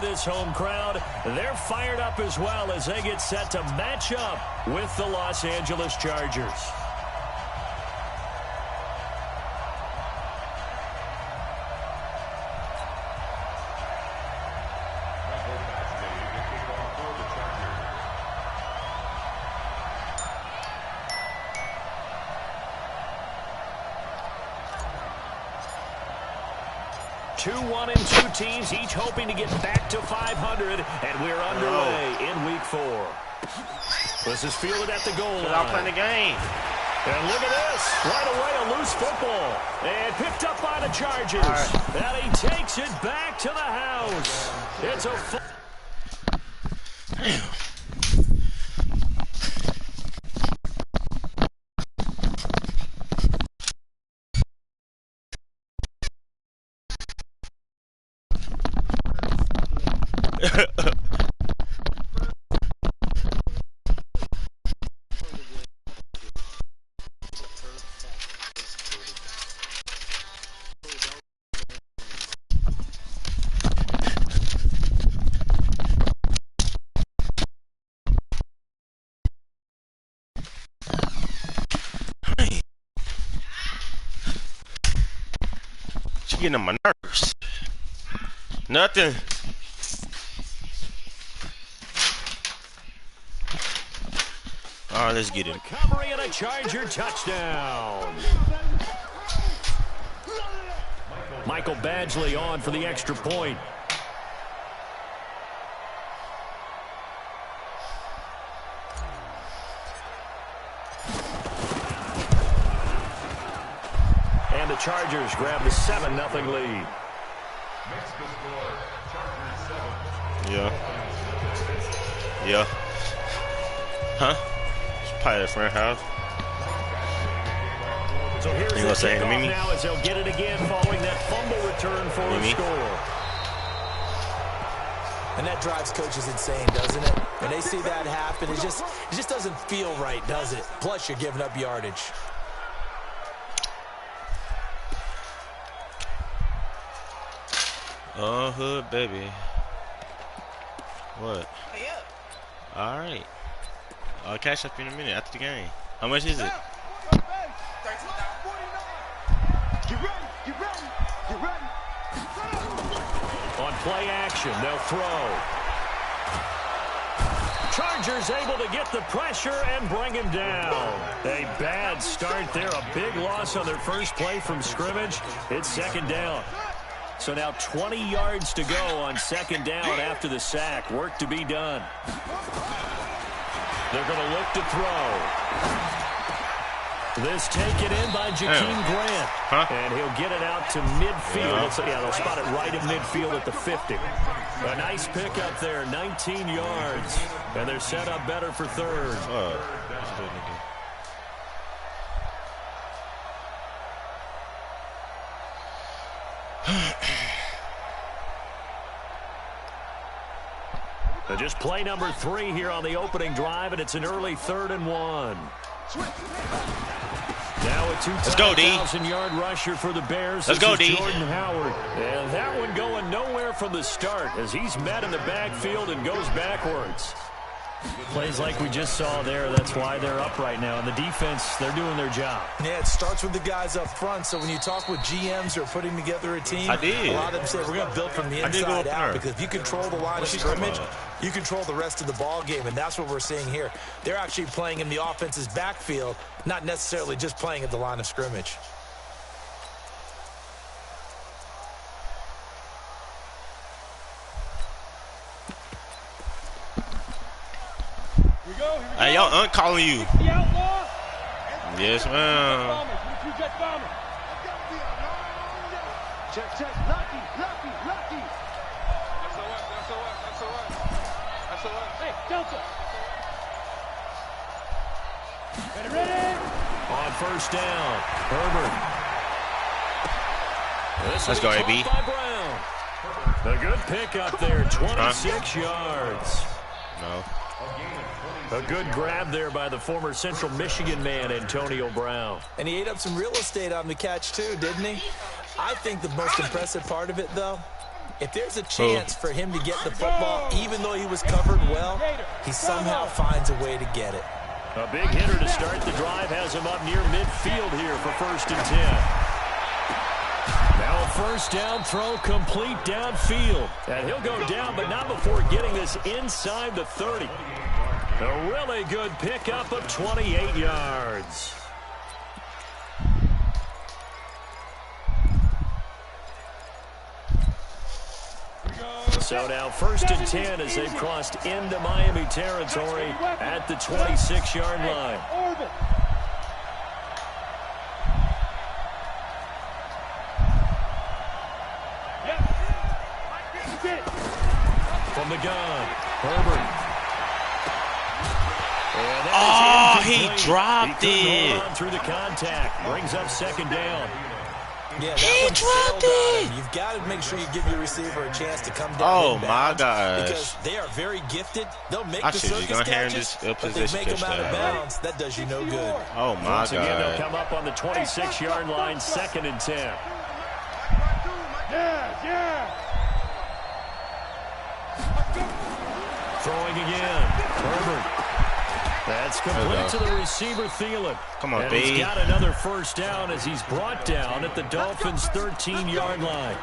this home crowd. They're fired up as well as they get set to match up with the Los Angeles Chargers. Two 1-2 teams, each hoping to get back to 500, and we're underway in Week 4. This is fielded at the goal line. I'll play the game. And look at this. Right away, a loose football. And picked up by the Chargers. Right. And he takes it back to the house. It's a... Damn. Getting on my nerves. Nothing. All right, let's get it. Recovery and a Charger touchdown. Michael Badgley on for the extra point. And the Chargers grab the 7-0 lead. Yeah. Yeah. Huh? It's probably a friend house. So here's you gonna say hey to Mimi? Now as they'll get it again following that fumble return for Mimi? a score. And that drives coaches insane, doesn't it? When they see that happen, it just doesn't feel right, does it? Plus, you're giving up yardage. Oh, hood, baby. What? Hey, up. All right. I'll cash up in a minute after the game. How much is it? On play action, they'll throw. Chargers able to get the pressure and bring him down. A bad start there. A big loss on their first play from scrimmage. It's second down. So now 20 yards to go on second down after the sack. Work to be done. They're going to look to throw. This taken in by Jakeem Grant. And he'll get it out to midfield. Yeah, they'll spot it right at midfield at the 50. A nice pickup there, 19 yards. And they're set up better for third. That's good, nigga. Just play number 3 here on the opening drive, and it's an early 3rd and 1. Now a 2,000-yard rusher for the Bears. Let's go, D. Jordan Howard. And that one going nowhere from the start as he's met in the backfield and goes backwards. Plays like we just saw there. That's why they're up right now. And the defense, they're doing their job. Yeah, it starts with the guys up front. So when you talk with GMs who are putting together a team, a lot of them say we're going to build from the inside out. Because if you control the line of scrimmage, you control the rest of the ball game. And that's what we're seeing here. They're actually playing in the offense's backfield, not necessarily just playing at the line of scrimmage. Hey, y'all calling you. Yes, ma'am. Check. Lucky. That's all right. Hey, Delta. Ready? On first down, Herbert. Let's go, AB. A good pickup there, 26 yards. No. A good grab there by the former Central Michigan man, Antonio Brown. And he ate up some real estate on the catch, too, didn't he? I think the most impressive part of it, though, If there's a chance for him to get the football, even though he was covered well, he somehow finds a way to get it. A big hitter to start the drive has him up near midfield here for 1st and 10. Now a first down throw complete downfield. And he'll go down, but not before getting this inside the 30. A really good pickup of 28 yards. So now 1st and 10 as they've crossed into Miami territory at the 26-yard line. From the gun, Herbert. Oh, he dropped it. Through the contact, brings up 2nd down. Yeah, he dropped it. You've got to make sure you give your receiver a chance to come down. Oh my gosh! Because they are very gifted. They'll make the circus catches, but they make them out of bounds. That does you no good. Oh my Once again, they'll come up on the 26-yard line, 2nd and 10. Throwing again, Herbert. That's complete to the receiver, Thielen. Come on, and baby. He's got another first down as he's brought down at the Dolphins' 13-yard line.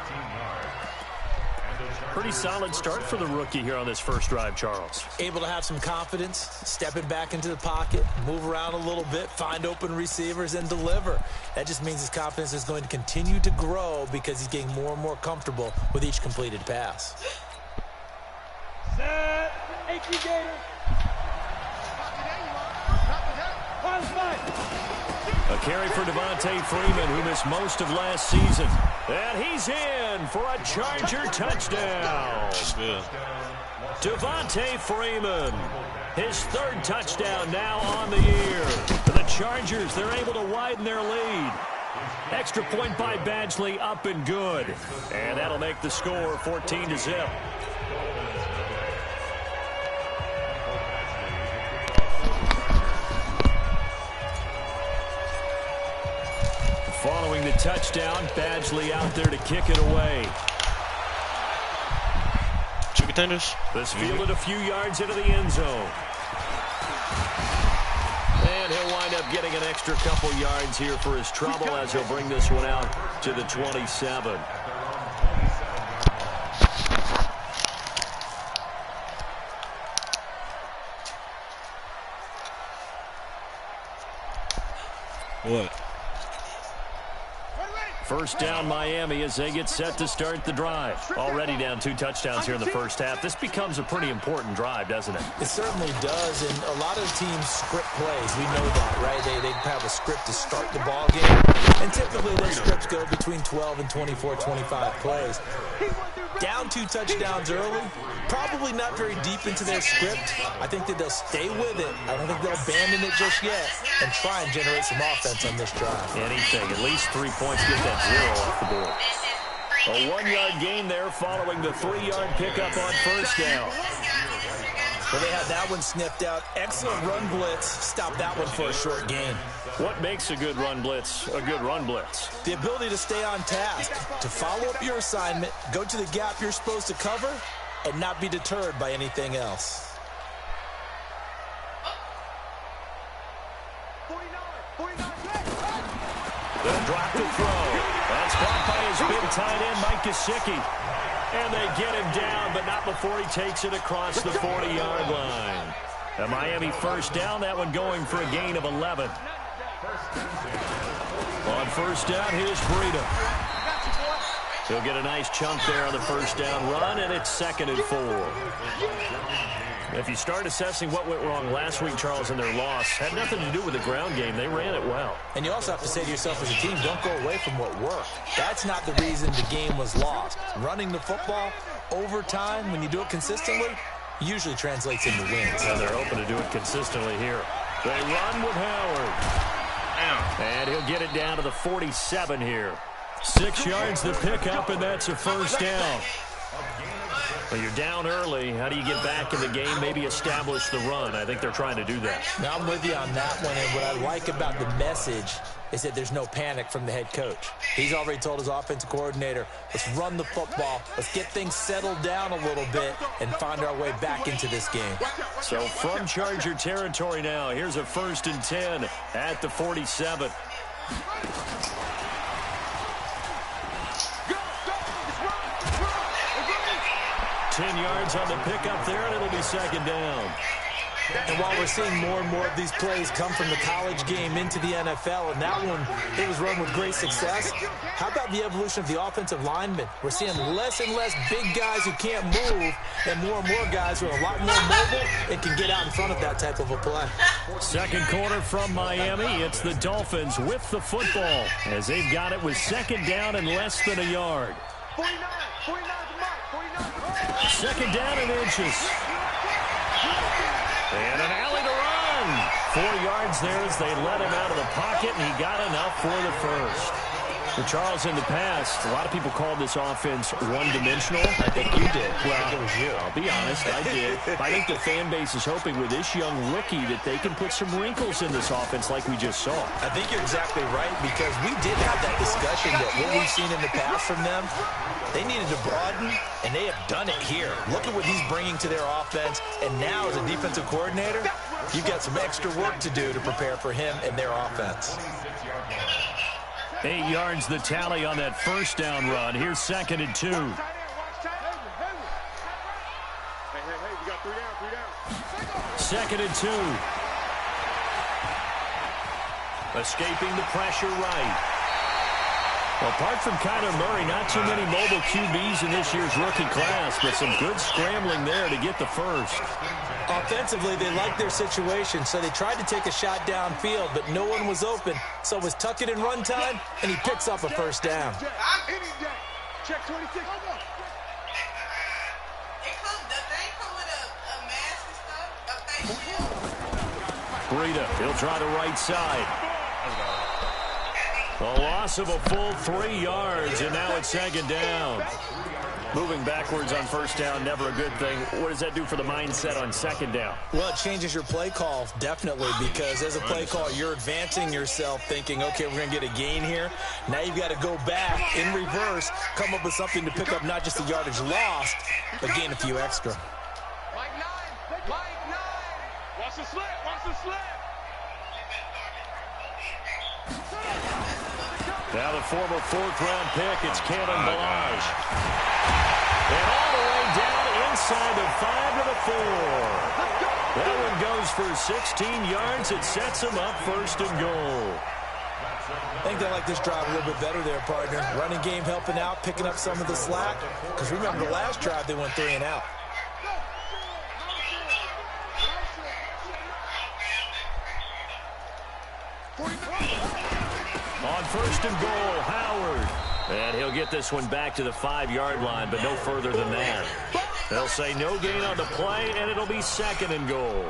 Pretty solid start for the rookie here on this first drive, Charles. Able to have some confidence, stepping back into the pocket, move around a little bit, find open receivers, and deliver. That just means his confidence is going to continue to grow because he's getting more and more comfortable with each completed pass. Set. A carry for Devontae Freeman, who missed most of last season. And he's in for a Charger touchdown. Devontae Freeman, his 3rd touchdown now on the year. For the Chargers, they're able to widen their lead. Extra point by Badgley, up and good. And that'll make the score 14-0. Following the touchdown, Badgley out there to kick it away. Chicken tenders. This fielded a few yards into the end zone. And he'll wind up getting an extra couple yards here for his trouble as he'll bring this one out to the 27. What? First down Miami as they get set to start the drive. Already down 2 touchdowns here in the first half. This becomes a pretty important drive, doesn't it? It certainly does, and a lot of teams script plays. We know that, right? They have a script to start the ball game, and typically those scripts go between 12 and 24, 25 plays. Down 2 touchdowns early, probably not very deep into their script. I think that they'll stay with it. I don't think they'll abandon it just yet and try and generate some offense on this drive. Anything, at least 3 points, get that 0 off the board. A 1-yard gain there following the 3-yard pickup on first down. Well, they had that one sniffed out. Excellent run blitz. Stop that one for a short gain. What makes a good run blitz a good run blitz? The ability to stay on task, to follow up your assignment, go to the gap you're supposed to cover, and not be deterred by anything else. They'll drop the throw. That's caught by his big tight end, Mike Gesicki. And they get him down, but not before he takes it across the 40-yard line. A Miami first down, that one going for a gain of 11. On first down, here's Breida. He'll get a nice chunk there on the first down run, and it's 2nd and 4. If you start assessing what went wrong last week, Charles, in their loss, had nothing to do with the ground game. They ran it well. And you also have to say to yourself as a team, don't go away from what worked. That's not the reason the game was lost. Running the football over time, when you do it consistently, usually translates into wins. And they're hoping to do it consistently here. They run with Howard. And he'll get it down to the 47 here. 6 yards the pickup, and that's a first down. Well, you're down early. How do you get back in the game, maybe establish the run? I think they're trying to do that. Now, I'm with you on that one, and what I like about the message is that there's no panic from the head coach. He's already told his offensive coordinator, let's run the football, let's get things settled down a little bit and find our way back into this game. So from Charger territory now, here's a 1st and 10 at the 47. Yards on the pickup there, and it'll be 2nd down. And while we're seeing more and more of these plays come from the college game into the NFL, and that one, it was run with great success, how about the evolution of the offensive linemen? We're seeing less and less big guys who can't move and more guys who are a lot more mobile and can get out in front of that type of a play. 2nd quarter from Miami. It's the Dolphins with the football as they've got it with 2nd down and less than a yard. 2nd down and inches. And an alley to run. 4 yards there as they let him out of the pocket, and he got enough for the first. For Charles, in the past, a lot of people called this offense one-dimensional. I think you did. Well, I think it was you. I'll be honest, I did. I think the fan base is hoping with this young rookie that they can put some wrinkles in this offense like we just saw. I think you're exactly right, because we did have that discussion that what we've seen in the past from them, they needed to broaden, and they have done it here. Look at what he's bringing to their offense, and now as a defensive coordinator, you've got some extra work to do to prepare for him and their offense. 8 yards the tally on that 1st down run. Here's 2nd and 2. 2nd and 2. Escaping the pressure right. Well, apart from Kyler Murray, not too many mobile QBs in this year's rookie class, but some good scrambling there to get the first. Offensively, they liked their situation, so they tried to take a shot downfield, but no one was open. So it was tuck it in run time, and he picks up a 1st down. Check 26. Breida, he'll try the right side. A loss of a full 3 yards, and now it's 2nd down. Moving backwards on 1st down, never a good thing. What does that do for the mindset on 2nd down? Well, it changes your play call, definitely, because as a play call, you're advancing yourself thinking, okay, we're going to get a gain here. Now you've got to go back in reverse, come up with something to pick up not just the yardage lost, but gain a few extra. Mike 9. Watch the slip. Now the former 4th-round pick, it's Cannon Balaj. And all the way down inside the 5 to the 4. That one goes for 16 yards. It sets them up 1st and goal. I think they like this drive a little bit better there, partner. Running game helping out, picking up some of the slack. Because remember, the last drive, they went 3 and out. On 1st and goal, Howard. And he'll get this one back to the 5-yard line, but no further than that. They'll say no gain on the play, and it'll be 2nd and goal.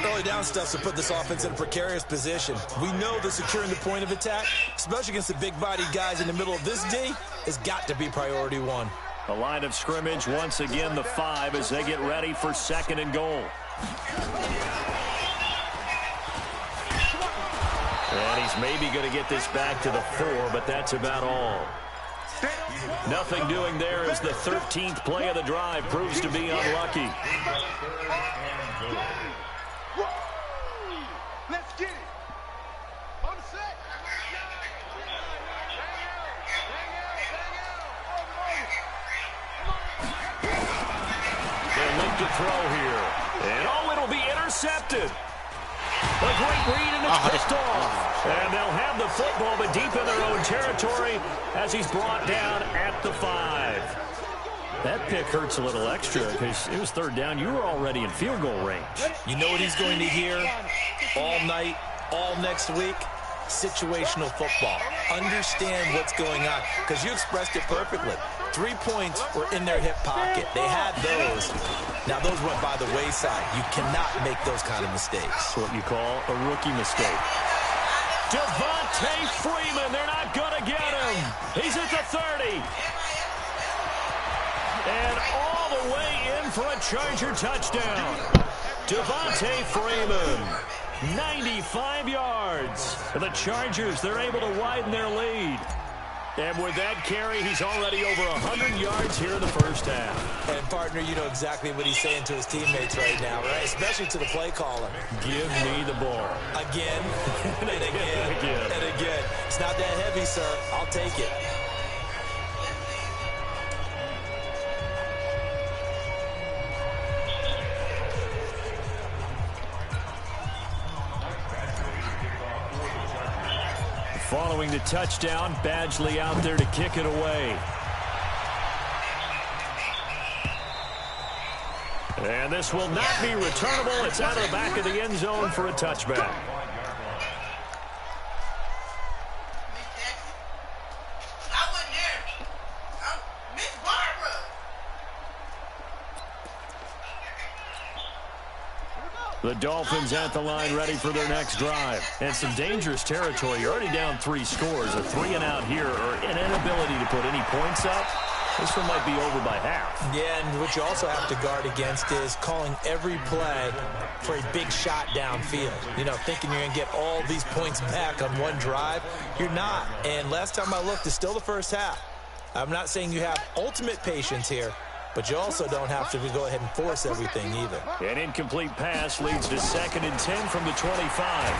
Early down stuff to put this offense in a precarious position. We know that securing the point of attack, especially against the big-bodied guys in the middle of this D, has got to be priority 1. The line of scrimmage, once again, the 5 as they get ready for 2nd and goal. And he's maybe going to get this back to the 4, but that's about all. Nothing doing there as the 13th play of the drive proves to be unlucky. Let's get it. On the set. They'll look to throw here. And it'll be intercepted. A great read, and it's picked off. And they'll have the football, but deep in their own territory as he's brought down at the 5. That pick hurts a little extra because it was 3rd down. You were already in field goal range. You know what he's going to hear all night, all next week? Situational football. Understand what's going on, because you expressed it perfectly. 3 points were in their hip pocket. They had those. Now, those went by the wayside. You cannot make those kind of mistakes. That's what you call a rookie mistake. Devontae Freeman, they're not going to get him. He's at the 30. And all the way in for a Charger touchdown. Devontae Freeman, 95 yards. The Chargers, they're able to widen their lead. And with that carry, he's already over 100 yards here in the first half. And, partner, you know exactly what he's saying to his teammates right now, right? Especially to the play caller. Give me the ball. Again, and again, and again. It's not that heavy, sir. I'll take it. Following the touchdown, Badgley out there to kick it away. And this will not be returnable. It's out of the back of the end zone for a touchback. The Dolphins at the line ready for their next drive. And some dangerous territory. You're already down 3 scores. A 3-and-out here or an inability to put any points up. This one might be over by half. Yeah, and what you also have to guard against is calling every play for a big shot downfield. You know, thinking you're going to get all these points back on one drive. You're not. And last time I looked, it's still the first half. I'm not saying you have ultimate patience here, but you also don't have to go ahead and force everything either. An incomplete pass leads to 2nd and 10 from the 25.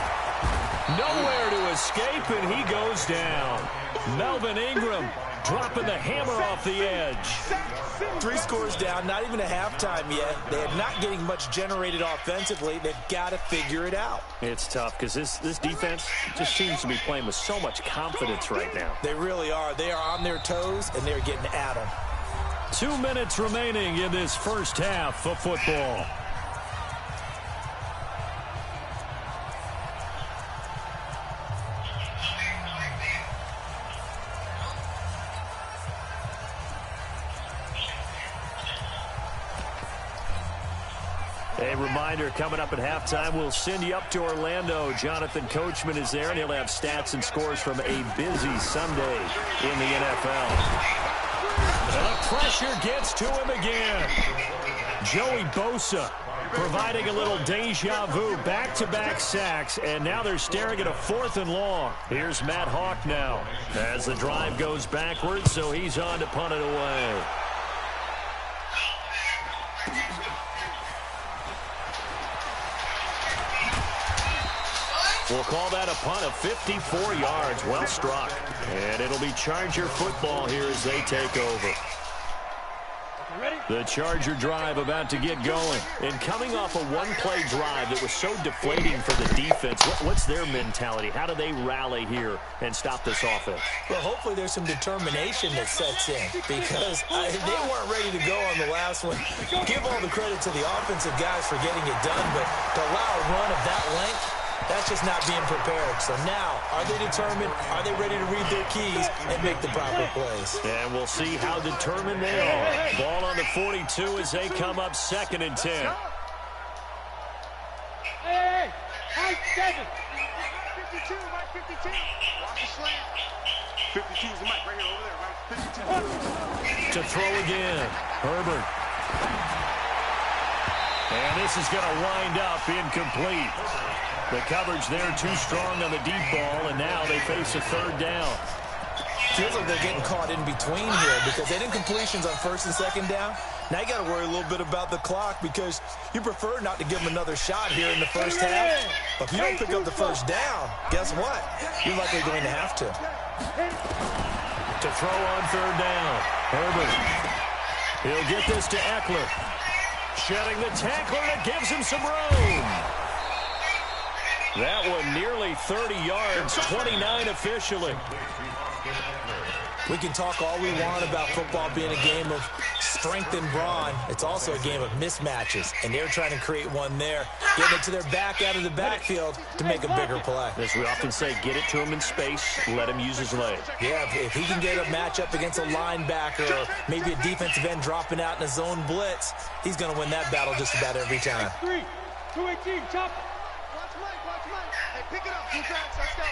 Nowhere to escape, and he goes down. Melvin Ingram dropping the hammer off the edge. 3 scores down, not even a halftime yet. They are not getting much generated offensively. They've got to figure it out. It's tough because this defense just seems to be playing with so much confidence right now. They really are. They are on their toes, and they're getting at them. 2 minutes remaining in this first half of football. A reminder, coming up at halftime, we'll send you up to Orlando. Jonathan Coachman is there, and he'll have stats and scores from a busy Sunday in the NFL. And the pressure gets to him again. Joey Bosa providing a little deja vu, back-to-back sacks, and now they're staring at a 4th and long. Here's Matt Hawk now as the drive goes backwards, so he's on to punt it away. We'll call that a punt of 54 yards. Well struck. And it'll be Charger football here as they take over. The Charger drive about to get going. And coming off a one-play drive that was so deflating for the defense, what's their mentality? How do they rally here and stop this offense? Well, hopefully there's some determination that sets in because they weren't ready to go on the last one. Give all the credit to the offensive guys for getting it done, but to allow a run of that length, that's just not being prepared. So now, are they determined? Are they ready to read their keys and make the proper plays? And we'll see how determined they are. Ball on the 42 as they come up 2nd and 10. Hey, Mike 7. 52, Mike 52. Watch the slant. 52 is the mic right here, over there, Mike. 52. To throw again. Herbert. And this is going to wind up incomplete. The coverage there too strong on the deep ball, and now they face a 3rd down. Feels like they're getting caught in between here because they did incompletions on 1st and 2nd down. Now you got to worry a little bit about the clock because you prefer not to give them another shot here in the first half. But if you don't pick up the 1st down, guess what? You're likely going to have to. To throw on 3rd down, Herbert. He'll get this to Eckler. Shedding the tackler, and it gives him some room. That one nearly 30 yards, 29 officially. We can talk all we want about football being a game of strength and brawn. It's also a game of mismatches, and they're trying to create one there, getting it to their back out of the backfield to make a bigger play. As we often say, get it to him in space, let him use his leg. Yeah, if he can get a matchup against a linebacker or maybe a defensive end dropping out in a zone blitz, he's going to win that battle just about every time. 3, 2-18, chop. Hey, pick it up, defense. Let's go.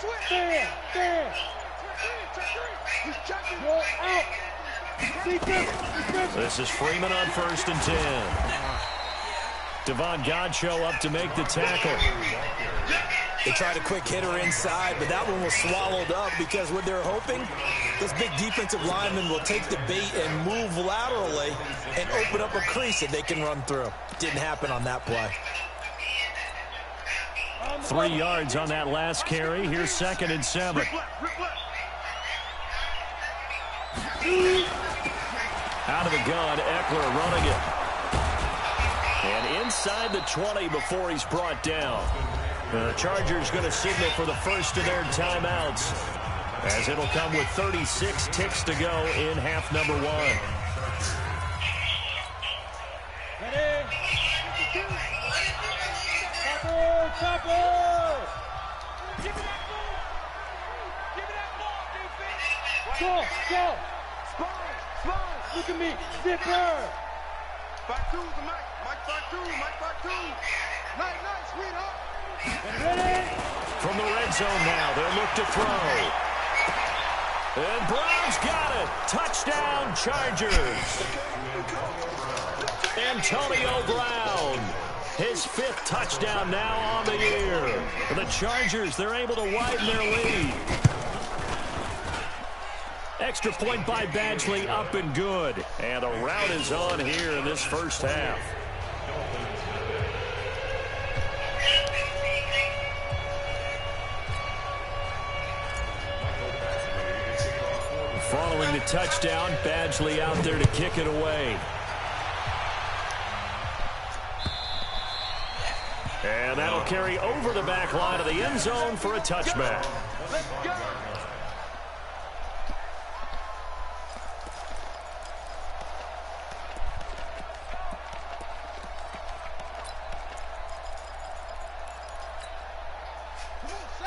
Switch. There. Check 3. He's checking. Go out. This is Freeman on 1st and 10. Devon Godchaux up to make the tackle. They tried a quick hitter inside, but that one was swallowed up because what they're hoping, this big defensive lineman will take the bait and move laterally and open up a crease that they can run through. Didn't happen on that play. 3 yards on that last carry. Here's 2nd and 7. Out of the gun, Eckler running it. And inside the 20 before he's brought down. The Chargers going to signal for the first of their timeouts, as it'll come with 36 ticks to go in half number 1. Go. Spine. Look at me. Zipper. Back two, the Mike back two. Nice, sweetheart. From the red zone now, they'll look to throw. And Brown's got it. Touchdown, Chargers. Antonio Brown. His 5th touchdown now on the year. For the Chargers, they're able to widen their lead. Extra point by Badgley, up and good. And a rout is on here in this first half. Following the touchdown, Badgley out there to kick it away. And that'll carry over the back line of the end zone for a touchback. Let's go.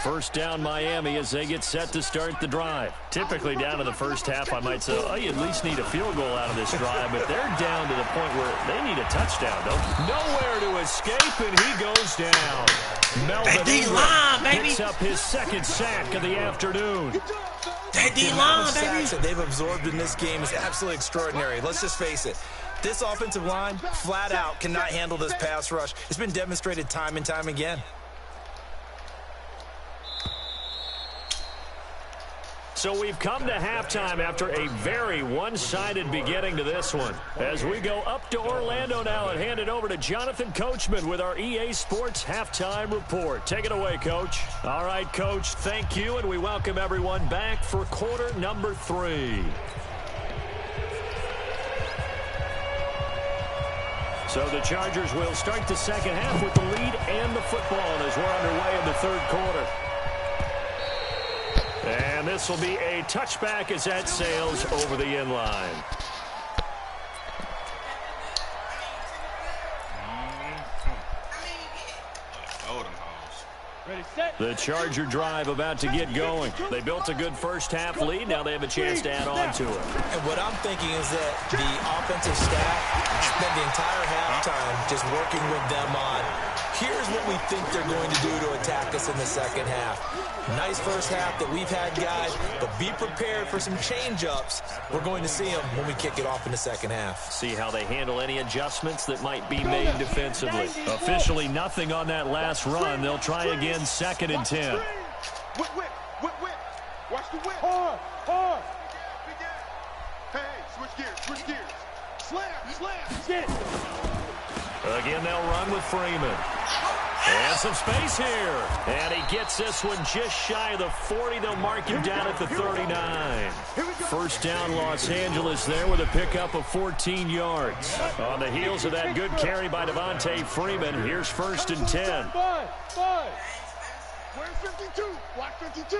First down Miami as they get set to start the drive. Typically down to the first half, I might say, oh, you at least need a field goal out of this drive, but they're down to the point where they need a touchdown, don't they? Nowhere to escape, and he goes down. Melvin Ingram picks up his 2nd sack of the afternoon. That D-line, baby. That they've absorbed in this game is absolutely extraordinary. Let's just face it. This offensive line, flat out, cannot handle this pass rush. It's been demonstrated time and time again. So we've come to halftime after a very one-sided beginning to this one. As we go up to Orlando now and hand it over to Jonathan Coachman with our EA Sports Halftime Report. Take it away, Coach. All right, Coach, thank you, and we welcome everyone back for quarter number 3. So the Chargers will start the second half with the lead and the football as we're underway in the 3rd quarter. And this will be a touchback as that sails over the end line. The Charger drive about to get going. They built a good first half lead. Now they have a chance to add on to it. And what I'm thinking is that the offensive staff spent the entire halftime just working with them on, here's what we think they're going to do to attack us in the second half. Nice first half that we've had, guys, but be prepared for some change-ups. We're going to see them when we kick it off in the second half. See how they handle any adjustments that might be made defensively. Officially nothing on that last run. They'll try again, 2nd and 10. Whip. Watch the whip. Hard. Hey, switch gears. Slam. Get it. Again, they'll run with Freeman. And some space here. And he gets this one just shy of the 40. They'll mark him down at the 39. First down, Los Angeles there with a pickup of 14 yards. On the heels of that good carry by Devontae Freeman, here's 1st and 10. Where's 52? Watch 52.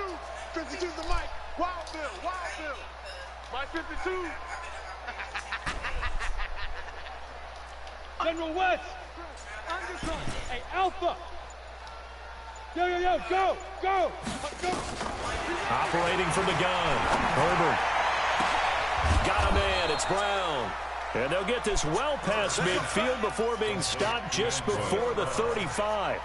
52's the mic. Wild Bill. My 52. General West. Hey, Alpha. Yo, go. Operating from the gun. Herbert. Got a man. It's Brown. And they'll get this well past midfield before being stopped just before the 35.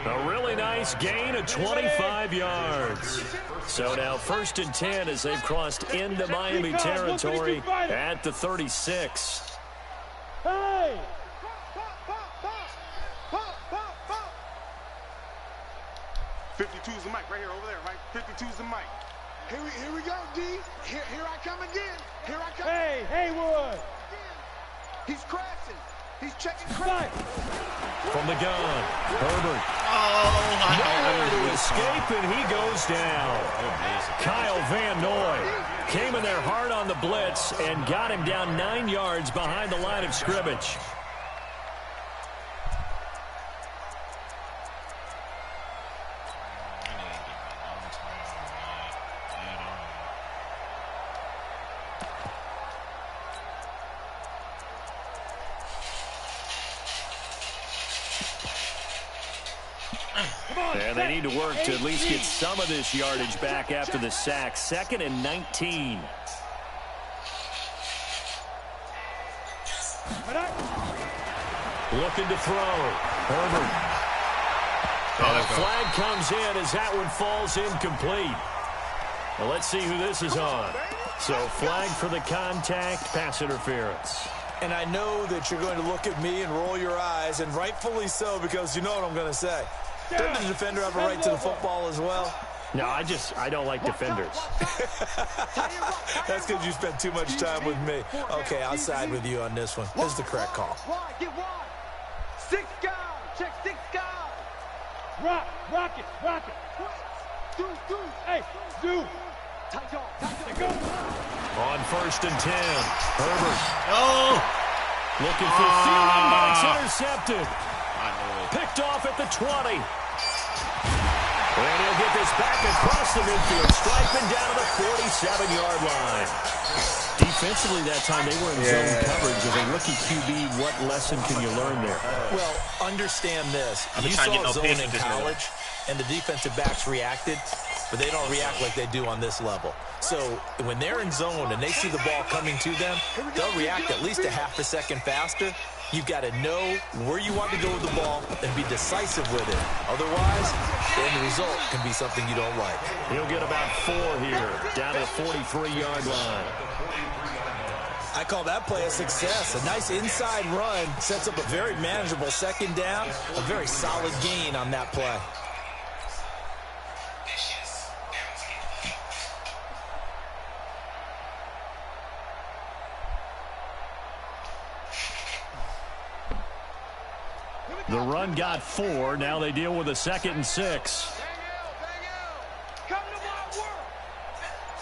A really nice gain of 25 yards. So now 1st and 10 as they've crossed into Miami territory at the 36. Hey! 52's the mic right here, over there, right? 52's the mic. Here we go, D. Here I come again. Here I come. Hey, Haywood! He's crashing. He's checking crash. From the gun, Herbert. Oh, Nowhere to escape, and he goes down. Kyle Van Noy came in there hard on the blitz and got him down 9 yards behind the line of scrimmage. And they need to work to at least get some of this yardage back after the sack. 2nd and 19. Looking to throw. Herbert. And a flag comes in as that one falls incomplete. Well, let's see who this is on. So flag for the contact, pass interference. And I know that you're going to look at me and roll your eyes, and rightfully so, because you know what I'm going to say. Doesn't the defender have a right to the football as well? No, I don't like defenders. That's because you spent too much time with me. Okay, I'll side with you on this one. This is the correct call. Get wide. 6 guys. Check 6 guys. Rock it. Do. Hey, do. Tight go. Go. On 1st and 10, Herbert. Oh! Looking for Thielen, but it's intercepted. I know it. Picked off at the 20. And he'll get this back across the midfield, striping down to the 47-yard line. Defensively that time, they were in zone coverage. As a rookie QB, what lesson can you learn there? Well, understand this. You saw zone in college, and the defensive backs reacted, but they don't react like they do on this level. So when they're in zone and they see the ball coming to them, they'll react at least a half a second faster. You've got to know where you want to go with the ball and be decisive with it. Otherwise, the end result can be something you don't like. He'll get about 4 here, down to the 43-yard line. I call that play a success. A nice inside run sets up a very manageable 2nd down, a very solid gain on that play. The run got 4. Now they deal with a 2nd and 6. Daniel. Come to my world.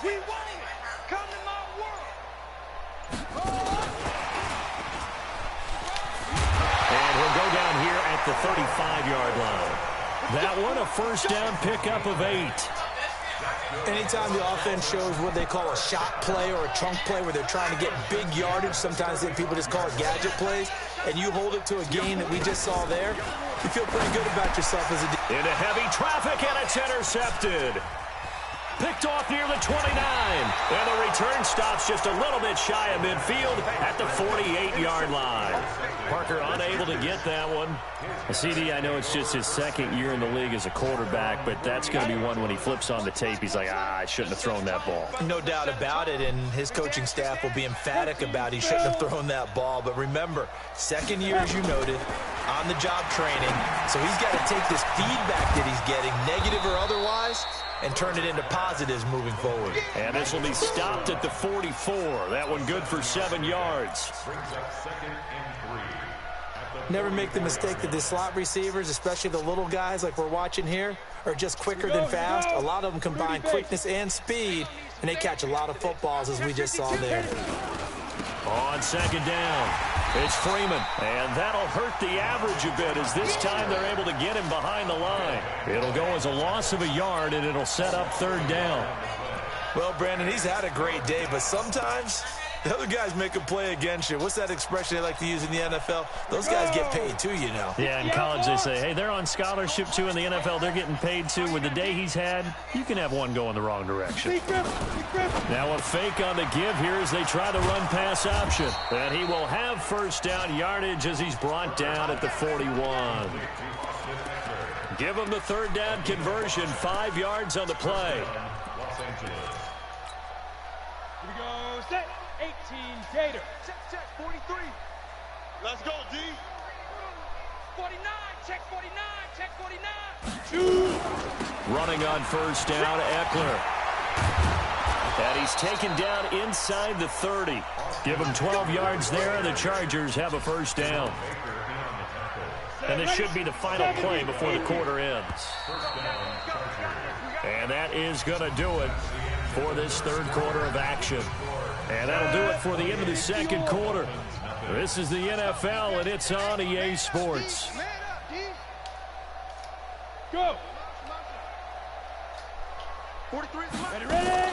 We want it. Come to my world. And he'll go down here at the 35-yard line. That one, a 1st down pickup of 8. Anytime the offense shows what they call a shot play or a chunk play where they're trying to get big yardage, sometimes people just call it gadget plays, and you hold it to a gain that we just saw there, you feel pretty good about yourself as a into heavy traffic, and it's intercepted. Picked off near the 29. And the return stops just a little bit shy of midfield at the 48-yard line. Parker unable to get that one. CD, I know it's just his 2nd year in the league as a quarterback, but that's going to be one when he flips on the tape, he's like, I shouldn't have thrown that ball. No doubt about it, and his coaching staff will be emphatic about he shouldn't have thrown that ball. But remember, 2nd year, as you noted, on-the-job training. So he's got to take this feedback that he's getting, negative or otherwise, and turn it into positives moving forward. And this will be stopped at the 44. That one good for 7 yards. Never make the mistake that the slot receivers, especially the little guys like we're watching here, are just quicker than fast. A lot of them combine quickness and speed, and they catch a lot of footballs, as we just saw there. On 2nd down, it's Freeman, and that'll hurt the average a bit as this time they're able to get him behind the line. It'll go as a loss of a yard, and it'll set up 3rd down. Well, Brandon, he's had a great day, but sometimes the other guys make a play against you. What's that expression they like to use in the NFL? Those guys get paid too, you know. Yeah, in college they say, hey, they're on scholarship too. In the NFL, they're getting paid too. With the day he's had, you can have one go in the wrong direction. Now a fake on the give here as they try the run-pass option. And he will have 1st down yardage as he's brought down at the 41. Give them the third down conversion. 5 yards on the play. Here we go. Set. 18, Gator. Check, 43. Let's go, D. 49, check 49, check 49. 2. Running on first down, Eckler. And he's taken down inside the 30. Give him 12 yards there, and the Chargers have a first down. And this should be the final play before the quarter ends. And that is going to do it for this third quarter of action. And that'll do it for the end of the second quarter. This is the NFL, and it's on EA Sports. Go. 43. Ready.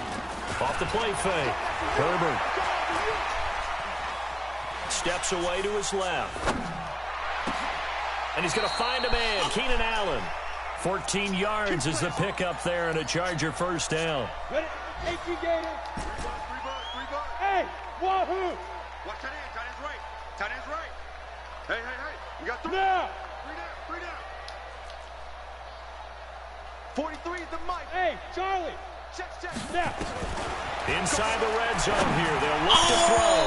Off the play fake. Herbert steps away to his left. And he's going to find a man, Keenan Allen. 14 yards is the pickup there, and a Charger first down. Ready. 18 Gator. Hey, wahoo. Watch tight end. Tight end's right. Tight end's right. Hey. You got 3. Now. 3 down. 43 is the mic. Hey, Charlie. Check. Now. Inside the red zone here. They'll look to throw.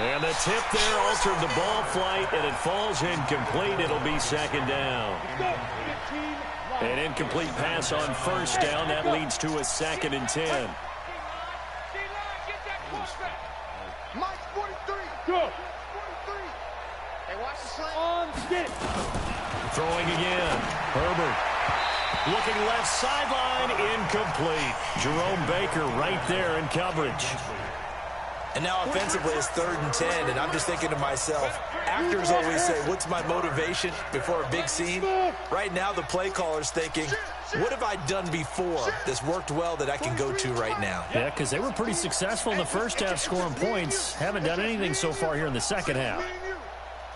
And the tip there altered the ball flight, and it falls incomplete. It'll be second down. An incomplete pass on first down. That leads to a 2nd and 10. Mike, 43. Go. 43. Hey, watch the slant. On stick. Throwing again. Herbert. Looking left sideline, incomplete. Jerome Baker right there in coverage. And now offensively it's 3rd and 10, and I'm just thinking to myself, actors always say, what's my motivation before a big scene? Right now the play caller's thinking, what have I done before that's worked well that I can go to right now? Yeah, because they were pretty successful in the first half scoring points. Haven't done anything so far here in the second half.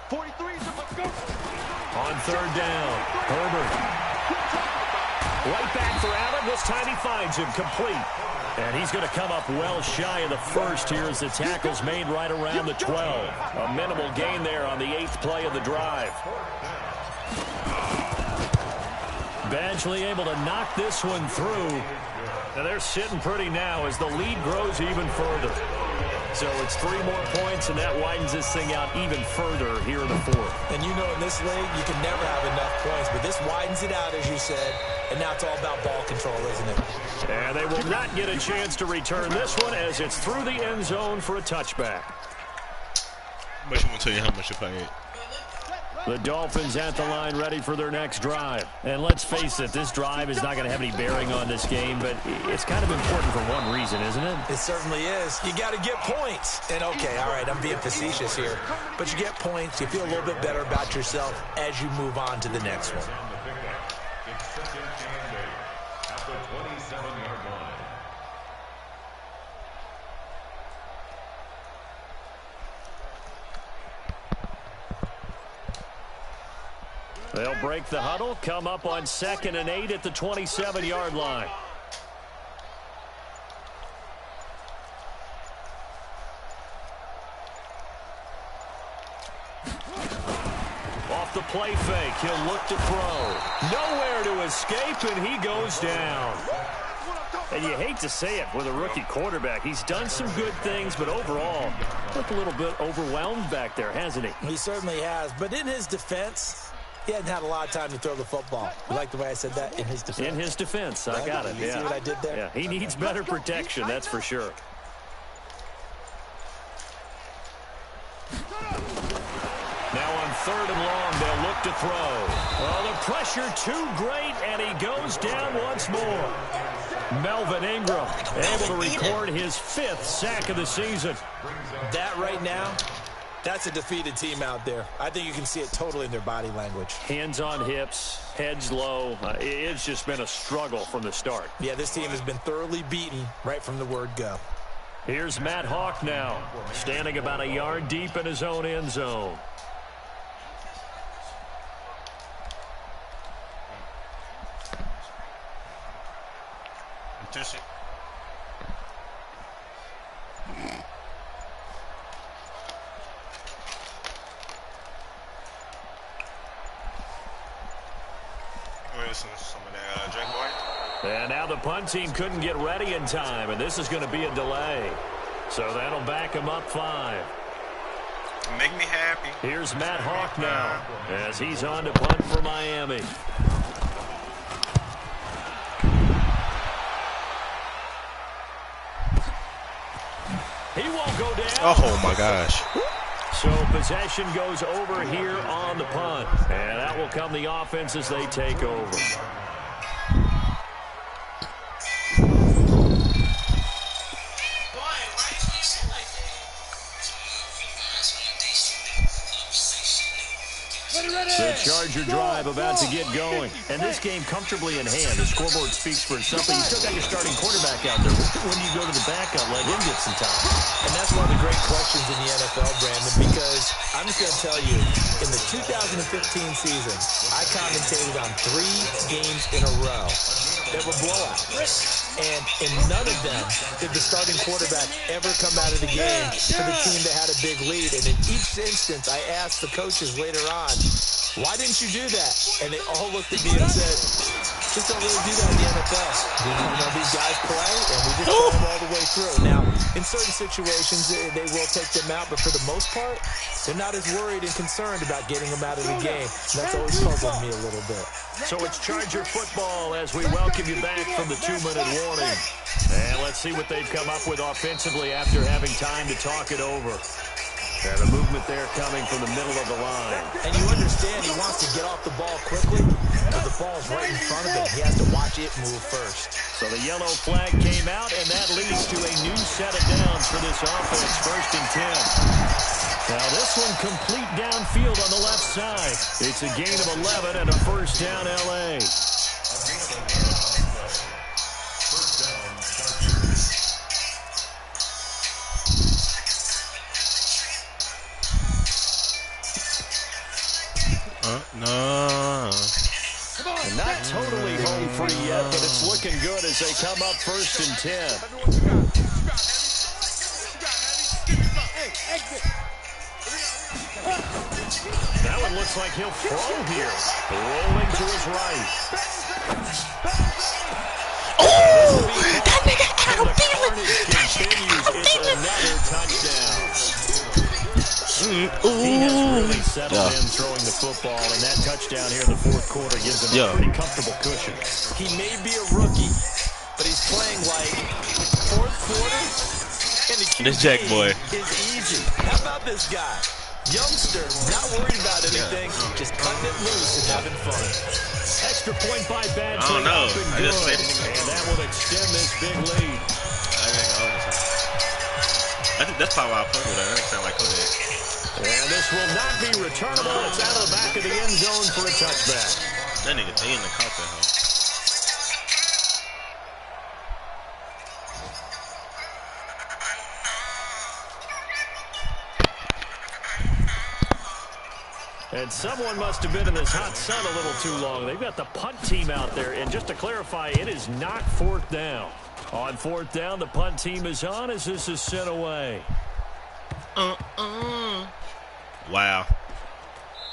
43 is the go. On third down, Herbert. Right back for Allen. This time he finds him complete. And he's going to come up well shy of the first here as the tackle's made right around the 12. A minimal gain there on the 8th play of the drive. Badgley able to knock this one through. And they're sitting pretty now as the lead grows even further. So it's 3 more points, and that widens this thing out even further here in the 4th. And you know in this league, you can never have enough points, but this widens it out, as you said, and now it's all about ball control, isn't it? And they will not get a chance to return this one as it's through the end zone for a touchback. I'm going to tell you how much you paid. The Dolphins at the line ready for their next drive. And let's face it, this drive is not going to have any bearing on this game, but it's kind of important for one reason, isn't it? It certainly is. You got to get points. And okay, all right, I'm being facetious here. But you get points, you feel a little bit better about yourself as you move on to the next one. They'll break the huddle, come up on 2nd and 8 at the 27-yard line. Off the play fake, he'll look to throw. Nowhere to escape, and he goes down. And you hate to say it with a rookie quarterback. He's done some good things, but overall, looked a little bit overwhelmed back there, hasn't he? He certainly has. But in his defense, he hadn't had a lot of time to throw the football. You like the way I said that? In his defense. In his defense. I got it. You see what I did there? Yeah, he needs better protection, that's for sure. Now on 3rd and long, they'll look to throw. Oh, the pressure too great, and he goes down once more. Melvin Ingram able to record his 5th sack of the season. That right now, that's a defeated team out there. I think you can see it totally in their body language. Hands on hips, heads low. It's just been a struggle from the start. Yeah, this team has been thoroughly beaten right from the word go. Here's Matt Hawk now, standing about a yard deep in his own end zone. Touch it. some of that Jack White. And now the punt team couldn't get ready in time, and this is going to be a delay. So that'll back him up 5. Make me happy. Here's Matt Hawk now as he's on to punt for Miami. He won't go down. Oh, my gosh. So possession goes over here on the punt. And that will come the offense as they take over. The Charger drive about to get going. And this game comfortably in hand. The scoreboard speaks for itself. But you still got your starting quarterback out there. When do you go to the backup? Let him get some time. And that's one of the great questions in the NFL, Brandon, because I'm just going to tell you, in the 2015 season, I commentated on 3 games in a row that were blowouts. And in none of them did the starting quarterback ever come out of the game for the team that had a big lead. And in each instance, I asked the coaches later on, why didn't you do that? And they all looked at me and said, just don't really do that in the NFL. You know, these guys play, and we just play them all the way through. Now, in certain situations, they will take them out, but for the most part, they're not as worried and concerned about getting them out of the game. And that's always puzzled me a little bit. So it's Charger football as we welcome you back from the 2-minute warning. And let's see what they've come up with offensively after having time to talk it over. And the movement there coming from the middle of the line. And you understand he wants to get off the ball quickly, but the ball's right in front of him. He has to watch it move first. So the yellow flag came out, and that leads to a new set of downs for this offense. 1st and 10. Now this one complete downfield on the left side. It's a gain of 11 and a 1st down L.A. No. And not totally home free yet, but it's looking good as they come up 1st and 10. That one looks like he'll throw here. Rolling to his right. Oh, that nigga out of Continues. It's another touchdown. He has really settled in throwing the football, and that touchdown here in the 4th quarter gives him a pretty comfortable cushion. He may be a rookie, but he's playing like 4th quarter, and the QB this Jack boy is easy. How about this guy? Youngster, not worried about anything, just cutting it loose and having fun. Extra point by Badger. I don't know. And that will extend this big lead. I think that's probably why I played with that. That sound like Kodak. And this will not be returnable. It's out of the back of the end zone for a touchback. That nigga, they in the caught that hoe. And someone must have been in this hot sun a little too long. They've got the punt team out there. And just to clarify, it is not 4th down. On 4th down, the punt team is on as this is sent away. Wow.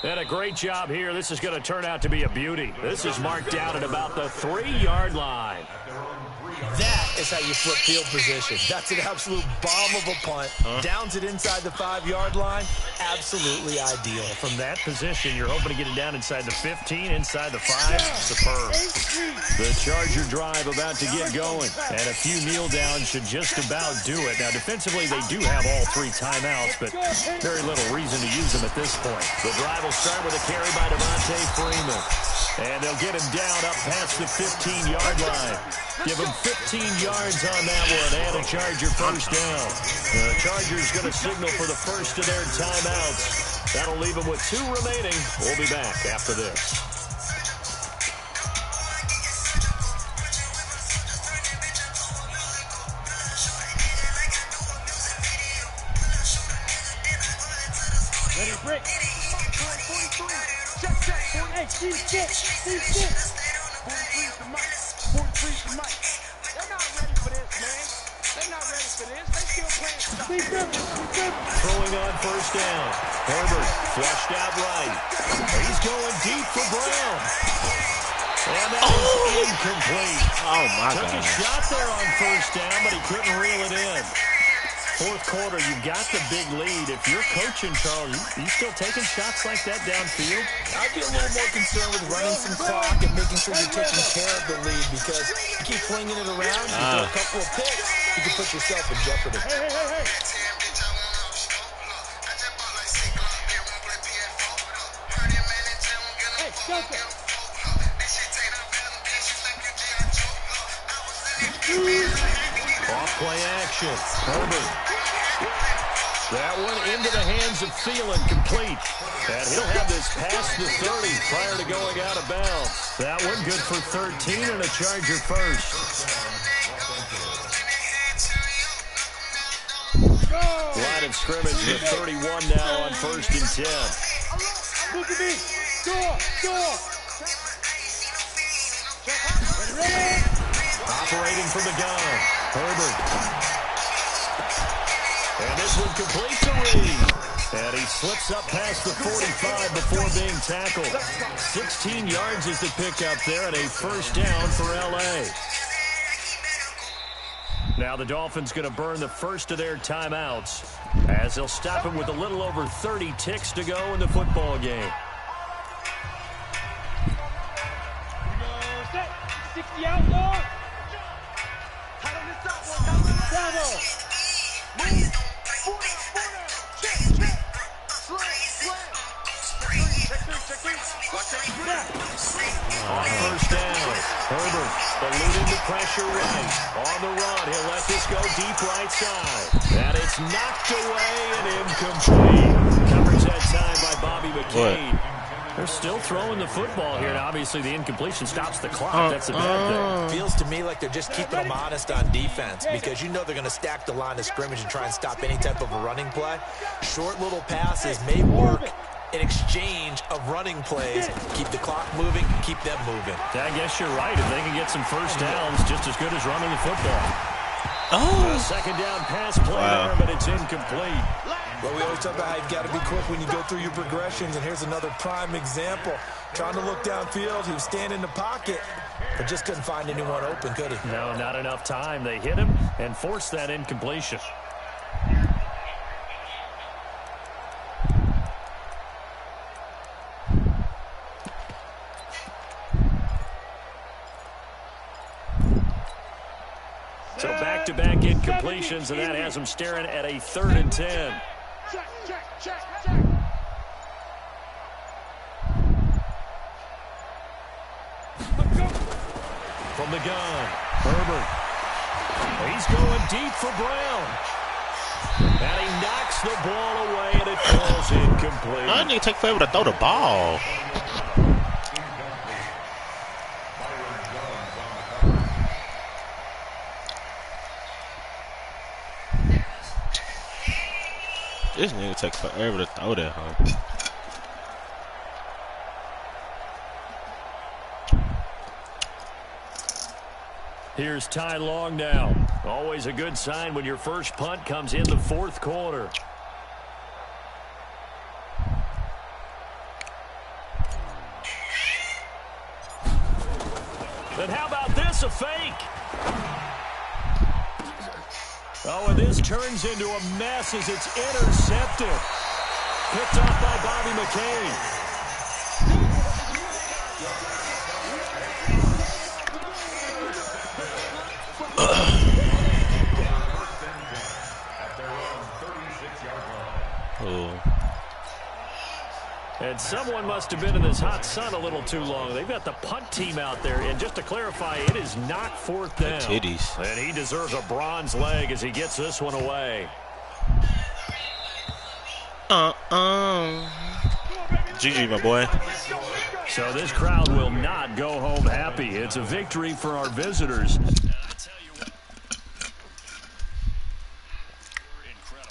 And a great job here. This is going to turn out to be a beauty. This is marked down at about the 3-yard line. That is how you flip field position. That's an absolute bomb of a punt. Downs it inside the 5-yard line. Absolutely ideal. From that position, you're hoping to get it down inside the 15, inside the 5. Superb. The Charger drive about to get going. And a few kneel downs should just about do it. Now, defensively, they do have all 3 timeouts, but very little reason to use them at this point. The drive will start with a carry by Devontae Freeman. And they'll get him down up past the 15-yard line. Give him 15 yards on that one and a Charger 1st down. The Chargers going to signal for the first of their timeouts. That'll leave them with 2 remaining. We'll be back after this. Ready, Brick. 43. Check. Hey, he's good. 43's the mic. 43's the mic. They're not ready for this, man. They're not ready for this. They still playing. Throwing on 1st down. Herbert flushed out right. He's going deep for Brown. And that is incomplete. Oh, my God. Took a shot there on first down, but he couldn't reel it in. Fourth quarter, you've got the big lead. If you're coaching, Charles, you still taking shots like that downfield? I'd be a little more concerned with running some clock and making sure you're taking care of the lead, because you keep flinging it around, you throw a couple of picks, you can put yourself in jeopardy. Hey. Off play action. Herbert. That one into the hands of Thielen, complete. And he'll have this past the 30 prior to going out of bounds. That one good for 13 and a Charger first. Line of scrimmage with 31 now on 1st and 10. Look at me. Door. Operating from the gun. Herbert. And this one complete to Reed. And he slips up past the 45 before being tackled. 16 yards is the pickup there and a first down for L.A. Now the Dolphins going to burn the first of their timeouts as they'll stop him with a little over 30 ticks to go in the football game. 60 out, Lord. Bravo. Move. On first down, Herbert eluding the pressure right. On the run, he'll let this go deep right side. And it's knocked away and incomplete. Coverage that time by Bobby McCain. They're still throwing the football here, and obviously the incompletion stops the clock. That's a bad thing. Feels to me like they're just keeping them honest on defense, because you know they're going to stack the line of scrimmage and try and stop any type of a running play. Short little passes may work in exchange of running plays. Keep the clock moving, keep them moving. I guess you're right. If they can get some first downs, just as good as running the football. A second down pass play there, but it's incomplete. Well, we always talk about how you've got to be quick when you go through your progressions, and here's another prime example. Trying to look downfield, he was standing in the pocket, but just couldn't find anyone open, could he? No, not enough time. They hit him and forced that incompletion. So back-to-back incompletions, and that has them staring at a 3rd and 10. Check. From the gun, Herbert. He's going deep for Brown. And he knocks the ball away, and it falls incomplete. I need to take forever to throw the ball. This nigga take forever to throw that, huh? Here's Ty Long now. Always a good sign when your first punt comes in the 4th quarter. And how about this, a fake? Oh, and this turns into a mess as it's intercepted. Picked off by Bobby McCain. And someone must have been in this hot sun a little too long. They've got the punt team out there. And just to clarify, it is not 4th down. Titties. And he deserves a bronze leg as he gets this one away. GG, my boy. So this crowd will not go home happy. It's a victory for our visitors.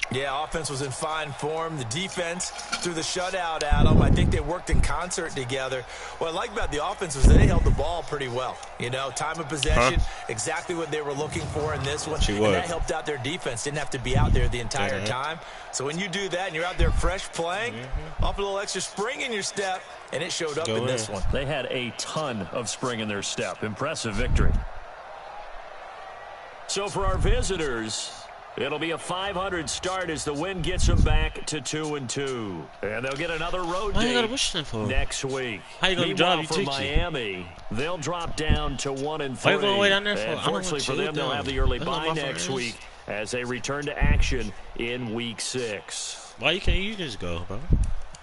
Yeah, offense was in fine form. The defense threw the shutout at them. I think they worked in concert together. What I like about the offense was they held the ball pretty well. You know, time of possession, exactly what they were looking for in this one. And that helped out their defense. Didn't have to be out there the entire time. So when you do that and you're out there fresh playing, off a little extra spring in your step, and it showed up in this one. They had a ton of spring in their step. Impressive victory. So for our visitors, it'll be a 500 start as the win gets them back to 2-2. And they'll get another road date next week. How you going to drop for Miami, they'll drop down to 1-3. And fortunately for them, they'll have the early bye next week as they return to action in Week 6. Why can't you just go, bro?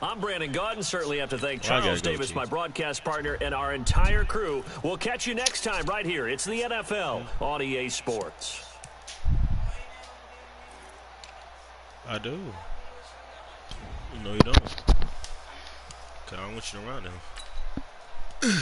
I'm Brandon Gaudin. Certainly have to thank Charles Davis, my broadcast partner, and our entire crew. We'll catch you next time right here. It's the NFL on EA Sports. I do. No, you don't. Cause I don't want you around now.